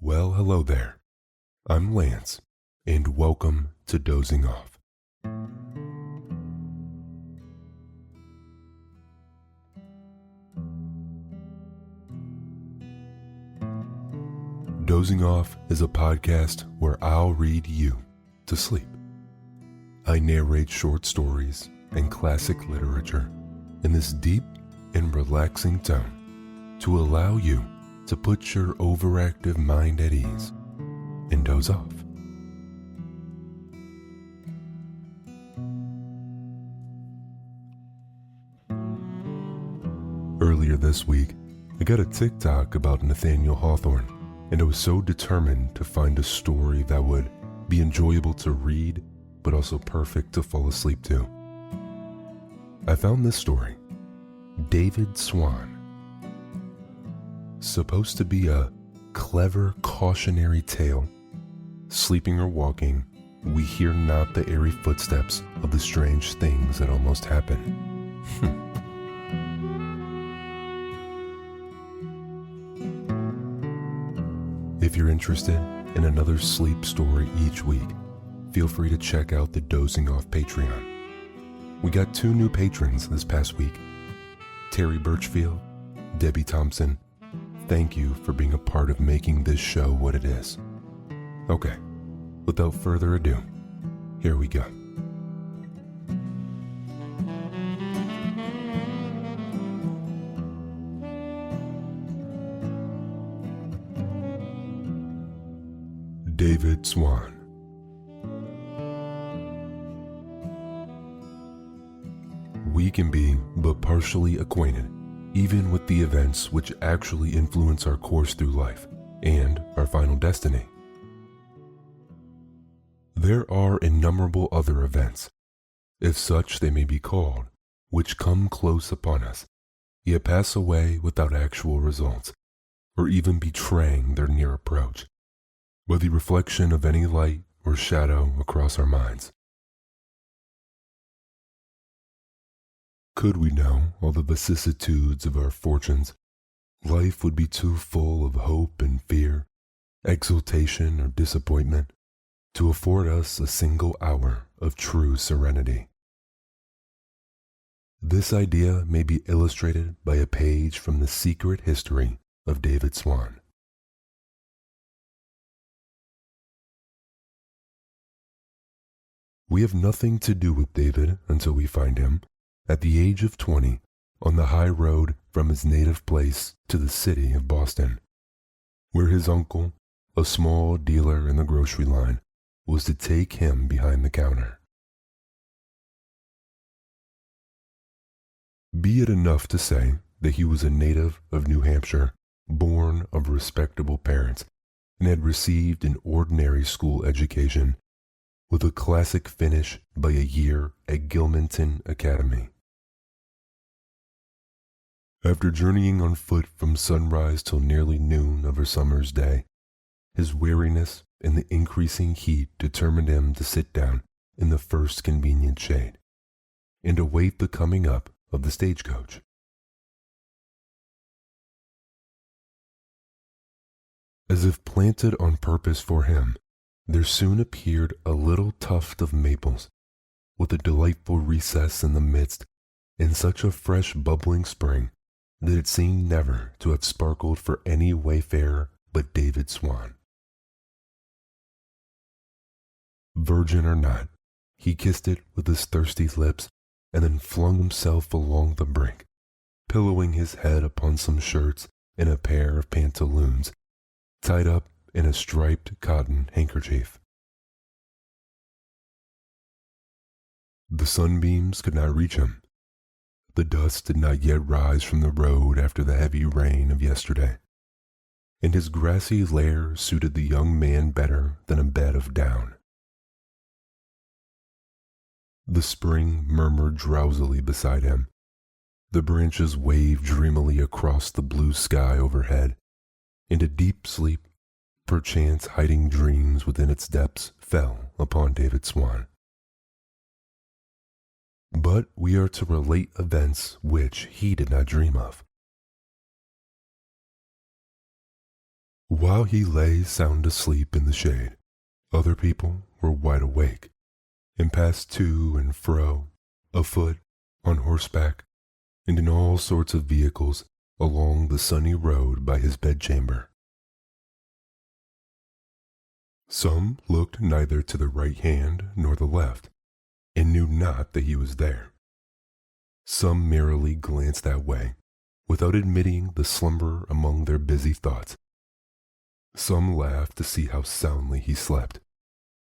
Well, hello there. I'm Lance, and welcome to Dozing Off. Dozing Off is a podcast where I'll read you to sleep. I narrate short stories and classic literature in this deep and relaxing tone to allow you to put your overactive mind at ease and doze off. Earlier this week, I got a TikTok about Nathaniel Hawthorne, and I was so determined to find a story that would be enjoyable to read, but also perfect to fall asleep to. I found this story, David Swan. Supposed to be a clever cautionary tale. Sleeping or walking, we hear not the airy footsteps of the strange things that almost happen. If you're interested in another sleep story each week, feel free to check out the Dozing Off Patreon. We got 2 new patrons this past week, Terry Birchfield, Debbie Thompson. Thank you for being a part of making this show what it is. Okay, without further ado, here we go. David Swan. We can be but partially acquainted even with the events which actually influence our course through life and our final destiny. There are innumerable other events, if such they may be called, which come close upon us, yet pass away without actual results, or even betraying their near approach, by the reflection of any light or shadow across our minds. Could we know all the vicissitudes of our fortunes, life would be too full of hope and fear, exultation or disappointment, to afford us a single hour of true serenity. This idea may be illustrated by a page from the secret history of David Swan. We have nothing to do with David until we find him, at the age of 20, on the high road from his native place to the city of Boston, where his uncle, a small dealer in the grocery line, was to take him behind the counter. Be it enough to say that he was a native of New Hampshire, born of respectable parents, and had received an ordinary school education, with a classic finish by a year at Gilmanton Academy. After journeying on foot from sunrise till nearly noon of a summer's day, his weariness and the increasing heat determined him to sit down in the first convenient shade, and await the coming up of the stagecoach. As if planted on purpose for him, there soon appeared a little tuft of maples, with a delightful recess in the midst, and such a fresh bubbling spring that it seemed never to have sparkled for any wayfarer but David Swan. Virgin or not, he kissed it with his thirsty lips and then flung himself along the brink, pillowing his head upon some shirts and a pair of pantaloons, tied up in a striped cotton handkerchief. The sunbeams could not reach him. The dust did not yet rise from the road after the heavy rain of yesterday, and his grassy lair suited the young man better than a bed of down. The spring murmured drowsily beside him. The branches waved dreamily across the blue sky overhead, and a deep sleep, perchance hiding dreams within its depths, fell upon David Swan. But we are to relate events which he did not dream of. While he lay sound asleep in the shade, other people were wide awake and passed to and fro, afoot, on horseback, and in all sorts of vehicles along the sunny road by his bedchamber. Some looked neither to the right hand nor the left, and knew not that he was there. Some merely glanced that way, without admitting the slumber among their busy thoughts. Some laughed to see how soundly he slept,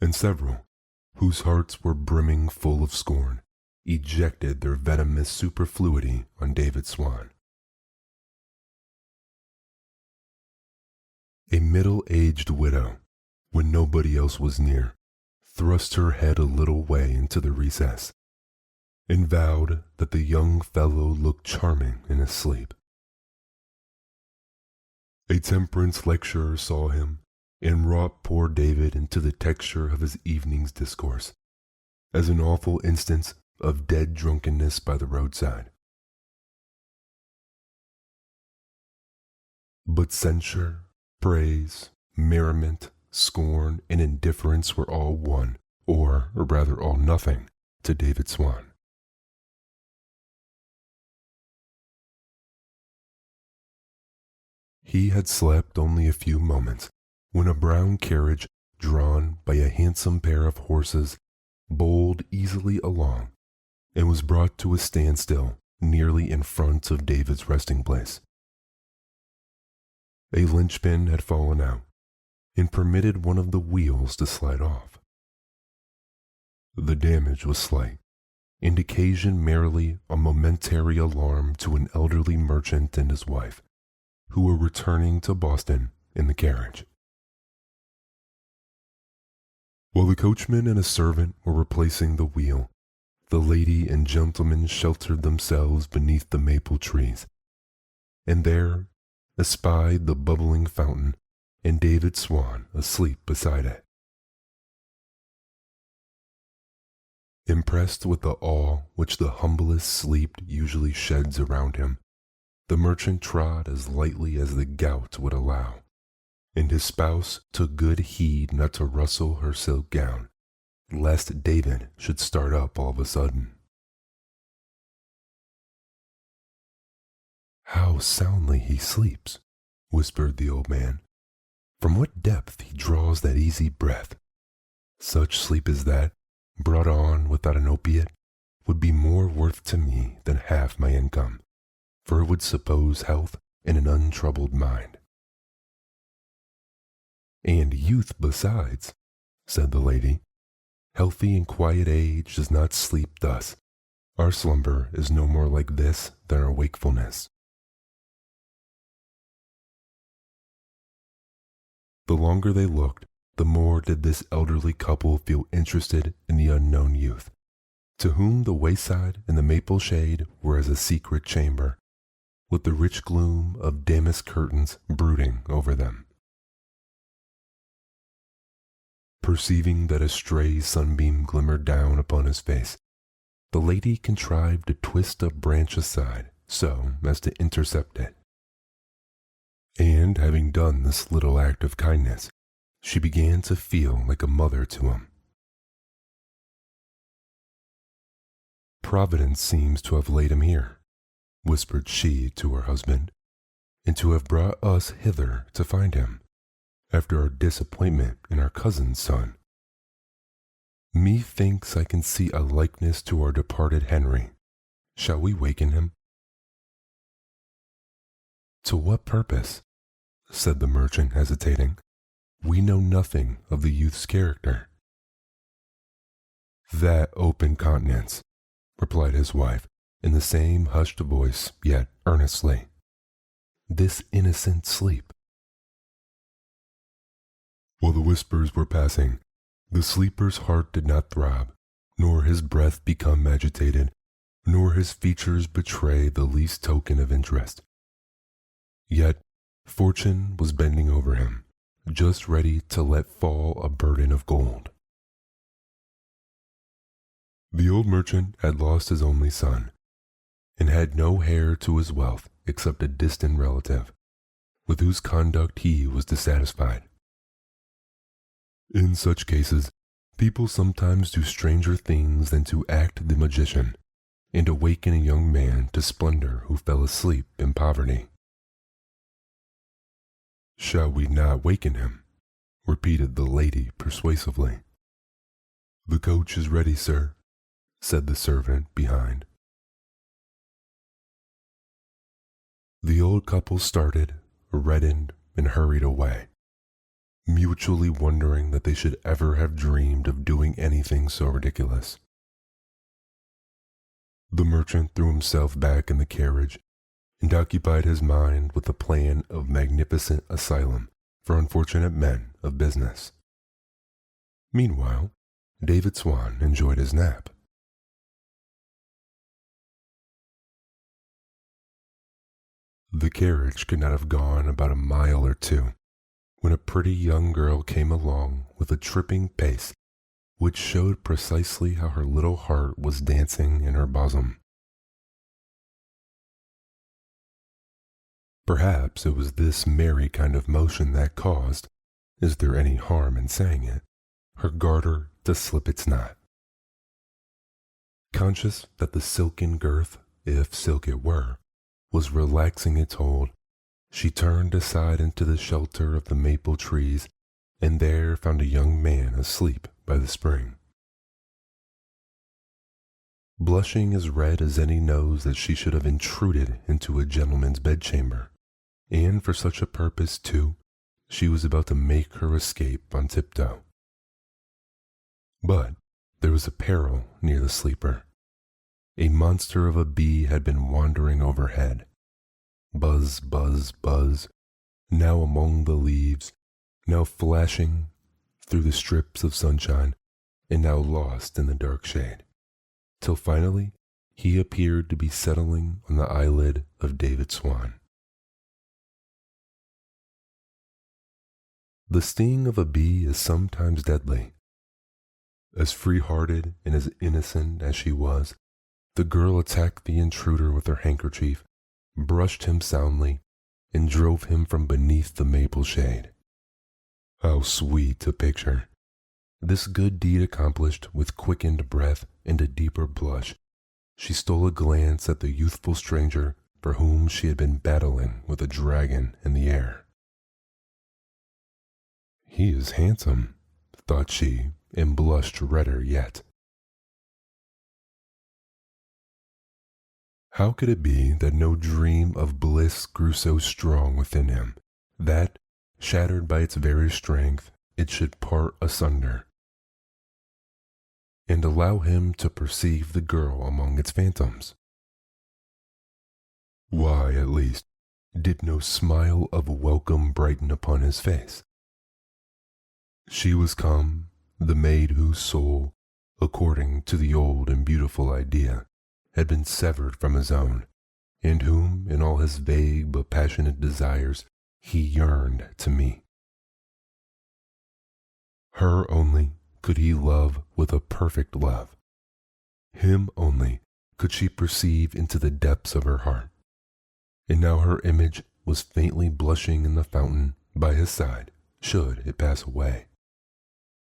and several, whose hearts were brimming full of scorn, ejected their venomous superfluity on David Swan. A middle-aged widow, when nobody else was near, thrust her head a little way into the recess, and vowed that the young fellow looked charming in his sleep. A temperance lecturer saw him, and wrought poor David into the texture of his evening's discourse, as an awful instance of dead drunkenness by the roadside. But censure, praise, merriment, scorn, and indifference were all one, or rather all nothing, to David Swan. He had slept only a few moments when a brown carriage drawn by a handsome pair of horses bowled easily along and was brought to a standstill nearly in front of David's resting place. A linchpin had fallen out and permitted one of the wheels to slide off. The damage was slight, and occasioned merely a momentary alarm to an elderly merchant and his wife, who were returning to Boston in the carriage. While the coachman and a servant were replacing the wheel, the lady and gentleman sheltered themselves beneath the maple trees, and there espied the bubbling fountain and David Swan asleep beside it. Impressed with the awe which the humblest sleep usually sheds around him, the merchant trod as lightly as the gout would allow, and his spouse took good heed not to rustle her silk gown, lest David should start up all of a sudden. "How soundly he sleeps," whispered the old man. "From what depth he draws that easy breath. Such sleep as that, brought on without an opiate, would be more worth to me than half my income, for it would suppose health and an untroubled mind." "And youth besides," said the lady. "Healthy and quiet age does not sleep thus. Our slumber is no more like this than our wakefulness." The longer they looked, the more did this elderly couple feel interested in the unknown youth, to whom the wayside and the maple shade were as a secret chamber, with the rich gloom of damask curtains brooding over them. Perceiving that a stray sunbeam glimmered down upon his face, the lady contrived to twist a branch aside so as to intercept it. And having done this little act of kindness, she began to feel like a mother to him. "Providence seems to have laid him here," whispered she to her husband, "and to have brought us hither to find him, after our disappointment in our cousin's son. Methinks I can see a likeness to our departed Henry. Shall we waken him?" "To what purpose?" said the merchant, hesitating. "We know nothing of the youth's character." "That open countenance," replied his wife, in the same hushed voice, yet earnestly. "This innocent sleep." While the whispers were passing, the sleeper's heart did not throb, nor his breath become agitated, nor his features betray the least token of interest. Yet fortune was bending over him, just ready to let fall a burden of gold. The old merchant had lost his only son, and had no heir to his wealth except a distant relative, with whose conduct he was dissatisfied. In such cases, people sometimes do stranger things than to act the magician and awaken a young man to splendor who fell asleep in poverty. "Shall we not waken him?" repeated the lady persuasively. "The coach is ready, sir," said the servant behind. The old couple started, reddened, and hurried away, mutually wondering that they should ever have dreamed of doing anything so ridiculous. The merchant threw himself back in the carriage and occupied his mind with the plan of magnificent asylum for unfortunate men of business. Meanwhile, David Swan enjoyed his nap. The carriage could not have gone about a mile or two when a pretty young girl came along with a tripping pace which showed precisely how her little heart was dancing in her bosom. Perhaps it was this merry kind of motion that caused, is there any harm in saying it, her garter to slip its knot. Conscious that the silken girth, if silk it were, was relaxing its hold, she turned aside into the shelter of the maple trees and there found a young man asleep by the spring. Blushing as red as any knows that she should have intruded into a gentleman's bedchamber, and for such a purpose, too, she was about to make her escape on tiptoe. But there was a peril near the sleeper. A monster of a bee had been wandering overhead. Buzz, buzz, buzz, now among the leaves, now flashing through the strips of sunshine, and now lost in the dark shade, till finally he appeared to be settling on the eyelid of David Swan. The sting of a bee is sometimes deadly. As free-hearted and as innocent as she was, the girl attacked the intruder with her handkerchief, brushed him soundly, and drove him from beneath the maple shade. How sweet a picture! This good deed accomplished with quickened breath and a deeper blush, she stole a glance at the youthful stranger for whom she had been battling with a dragon in the air. "He is handsome," thought she, and blushed redder yet. How could it be that no dream of bliss grew so strong within him, that, shattered by its very strength, it should part asunder, and allow him to perceive the girl among its phantoms? Why, at least, did no smile of welcome brighten upon his face? She was come, the maid whose soul, according to the old and beautiful idea, had been severed from his own, and whom, in all his vague but passionate desires, he yearned to meet. Her only could he love with a perfect love. Him only could she perceive into the depths of her heart. And now her image was faintly blushing in the fountain by his side, should it pass away.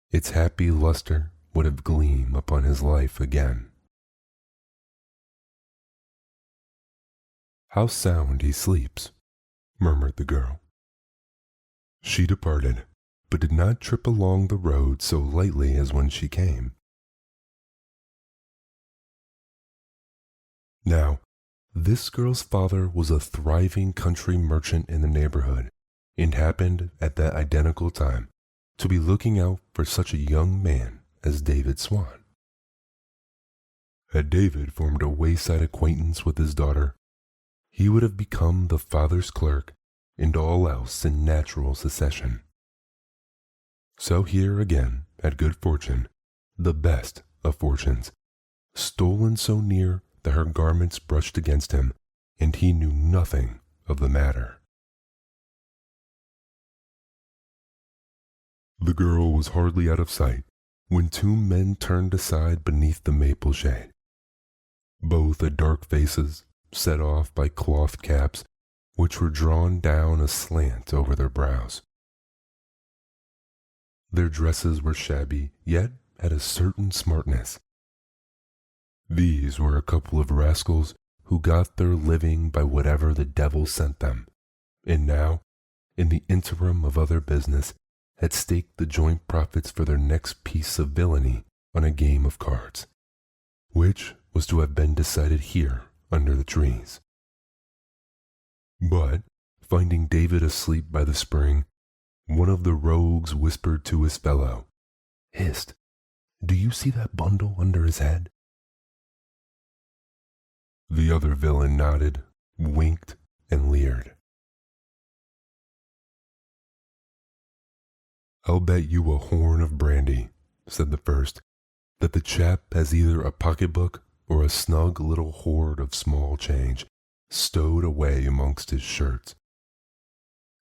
Its happy luster would have gleamed upon his life again. "How sound he sleeps," murmured the girl. She departed, but did not trip along the road so lightly as when she came. Now, this girl's father was a thriving country merchant in the neighborhood, and happened at that identical time to be looking out for such a young man as David Swan. Had David formed a wayside acquaintance with his daughter, he would have become the father's clerk and all else in natural succession. So here again had good fortune, the best of fortunes, stolen so near that her garments brushed against him, and he knew nothing of the matter. The girl was hardly out of sight when two men turned aside beneath the maple shade. Both had dark faces, set off by cloth caps which were drawn down aslant over their brows. Their dresses were shabby, yet had a certain smartness. These were a couple of rascals who got their living by whatever the devil sent them, and now, in the interim of other business, had staked the joint profits for their next piece of villainy on a game of cards, which was to have been decided here under the trees. But, finding David asleep by the spring, one of the rogues whispered to his fellow, "Hist, do you see that bundle under his head?" The other villain nodded, winked, and leered. "I'll bet you a horn of brandy," said the first, "that the chap has either a pocketbook or a snug little hoard of small change stowed away amongst his shirts.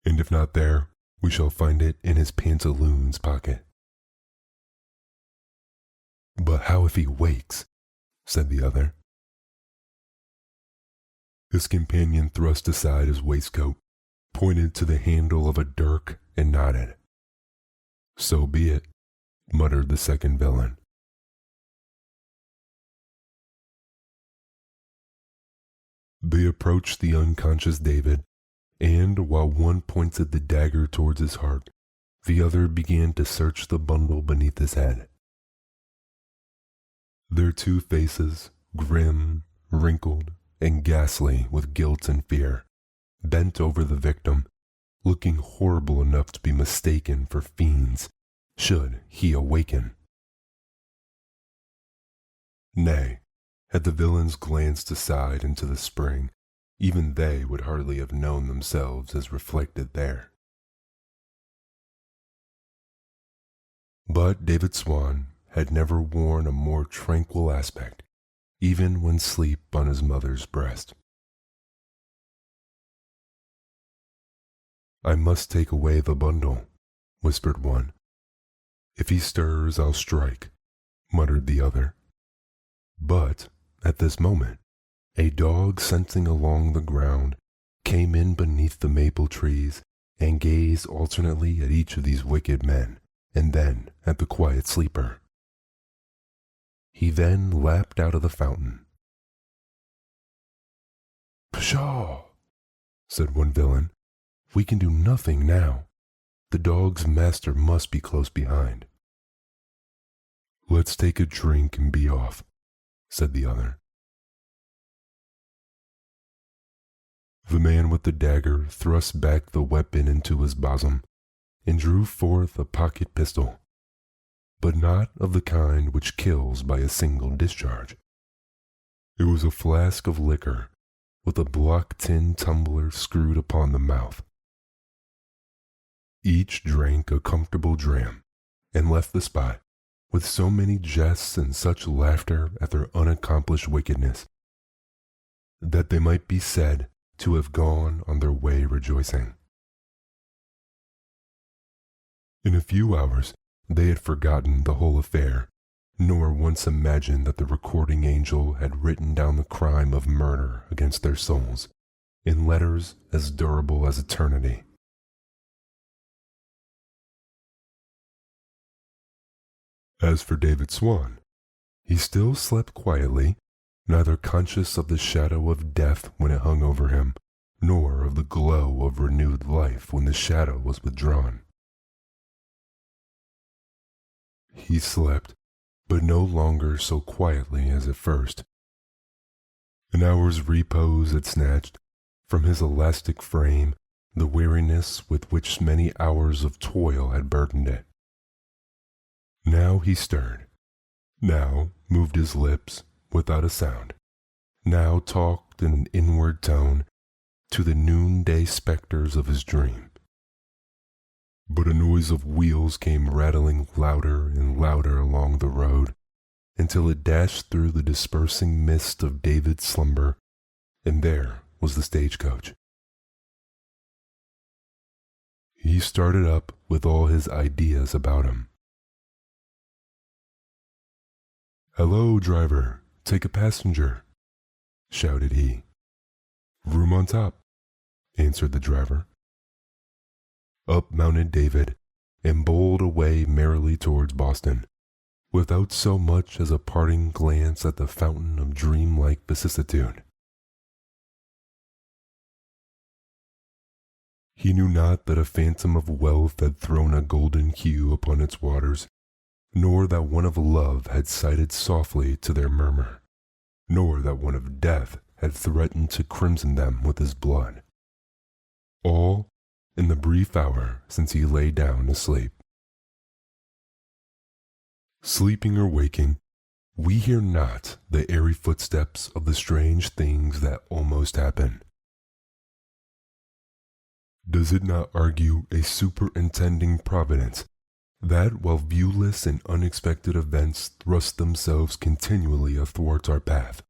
And if not there, we shall find it in his pantaloons pocket." "But how if he wakes?" said the other. His companion thrust aside his waistcoat, pointed to the handle of a dirk, and nodded. "So be it," muttered the second villain. They approached the unconscious David, and while one pointed the dagger towards his heart, the other began to search the bundle beneath his head. Their two faces, grim, wrinkled, and ghastly with guilt and fear, bent over the victim, looking horrible enough to be mistaken for fiends, should he awaken. Nay, had the villains glanced aside into the spring, even they would hardly have known themselves as reflected there. But David Swan had never worn a more tranquil aspect, even when asleep on his mother's breast. "I must take away the bundle," whispered one. "If he stirs, I'll strike," muttered the other. But, at this moment, a dog scenting along the ground came in beneath the maple trees and gazed alternately at each of these wicked men, and then at the quiet sleeper. He then lapped out of the fountain. "Pshaw!" said one villain. "We can do nothing now. The dog's master must be close behind." "Let's take a drink and be off," said the other. The man with the dagger thrust back the weapon into his bosom and drew forth a pocket pistol, but not of the kind which kills by a single discharge. It was a flask of liquor with a block tin tumbler screwed upon the mouth. Each drank a comfortable dram and left the spot with so many jests and such laughter at their unaccomplished wickedness that they might be said to have gone on their way rejoicing. In a few hours they had forgotten the whole affair, nor once imagined that the recording angel had written down the crime of murder against their souls in letters as durable as eternity. As for David Swan, he still slept quietly, neither conscious of the shadow of death when it hung over him, nor of the glow of renewed life when the shadow was withdrawn. He slept, but no longer so quietly as at first. An hour's repose had snatched from his elastic frame the weariness with which many hours of toil had burdened it. Now he stirred, now moved his lips without a sound, now talked in an inward tone to the noonday specters of his dream. But a noise of wheels came rattling louder and louder along the road, until it dashed through the dispersing mist of David's slumber, and there was the stagecoach. He started up with all his ideas about him. "Hello, driver, take a passenger," shouted he. "Room on top. answered the driver. Up mounted David, and bowled away merrily towards Boston, without so much as a parting glance at the fountain of dreamlike vicissitude. He knew not that a phantom of wealth had thrown a golden hue upon its waters, nor that one of love had sighted softly to their murmur, nor that one of death had threatened to crimson them with his blood. All in the brief hour since he lay down to sleep. Sleeping or waking, we hear not the airy footsteps of the strange things that almost happen. Does it not argue a superintending providence that, while viewless and unexpected events thrust themselves continually athwart our path,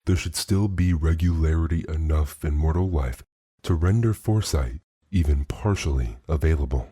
there should still be regularity enough in mortal life to render foresight even partially available?